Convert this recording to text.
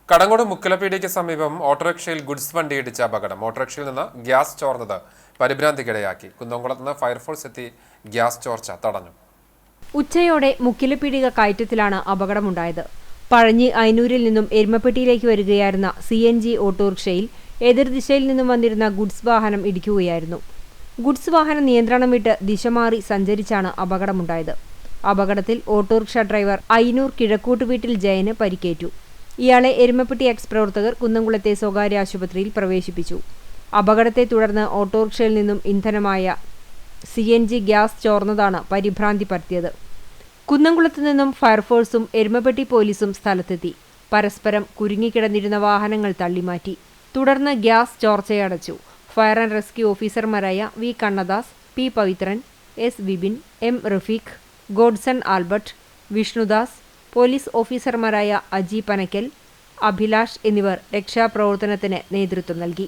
കടങ്ങോട് മുക്കലപ്പീടിക്ക് സമീപം ഓട്ടോറിക്ഷയിൽ ഗുഡ്സ് വണ്ടി ഇടിച്ച അപകടം. ഓട്ടോറിക്ഷയിൽ നിന്ന് ഗ്യാസ് ചോർന്നത് പരിഭ്രാന്തിക്കിടയാക്കി. കുന്നംകുളത്ത് നിന്ന് ഫയർഫോഴ്സ് എത്തി ഗ്യാസ് ചോർച്ച തടഞ്ഞു. ഉച്ചയോടെ മുക്കിലപ്പീടിക കയറ്റത്തിലാണ് അപകടമുണ്ടായത്. പഴഞ്ഞി അയനൂരിൽ നിന്നും എരുമപ്പെട്ടിയിലേക്ക് വരികയായിരുന്ന CNG ഓട്ടോറിക്ഷയിൽ എതിർദിശയിൽ നിന്നും വന്നിരുന്ന ഗുഡ്സ് വാഹനം ഇടിക്കുകയായിരുന്നു. ഗുഡ്സ് വാഹനം നിയന്ത്രണം വിട്ട് ദിശ മാറി സഞ്ചരിച്ചാണ് അപകടമുണ്ടായത്. അപകടത്തിൽ ഓട്ടോറിക്ഷ ഡ്രൈവർ അയനൂർ കിഴക്കൂട്ട് വീട്ടിൽ ജയന് പരിക്കേറ്റു. ഇയാളെ എരുമപ്പെട്ടി എക്സ് പ്രവർത്തകർ കുന്നംകുളത്തെ സ്വകാര്യ ആശുപത്രിയിൽ പ്രവേശിപ്പിച്ചു. അപകടത്തെ തുടർന്ന് ഓട്ടോറിക്ഷയിൽ നിന്നും ഇന്ധനമായ CNG ഗ്യാസ് ചോർന്നതാണ് പരിഭ്രാന്തി പരത്തിയത്. കുന്നംകുളത്ത് നിന്നും ഫയർഫോഴ്സും എരുമപ്പെട്ടി പോലീസും സ്ഥലത്തെത്തി. പരസ്പരം കുരുങ്ങിക്കിടന്നിരുന്ന വാഹനങ്ങൾ തള്ളിമാറ്റി. തുടർന്ന് ഗ്യാസ് ചോർച്ചയടച്ചു. ഫയർ ആൻഡ് റെസ്ക്യൂ ഓഫീസർമാരായ V. Kannadas, P. Pavithran, S. Vipin, M. Rafeeq, Godson Albert, Vishnudas, police ഓഫീസർമാരായ അജി പനക്കൽ, അഭിലാഷ് എന്നിവർ രക്ഷാപ്രവർത്തനത്തിന് നേതൃത്വം നൽകി.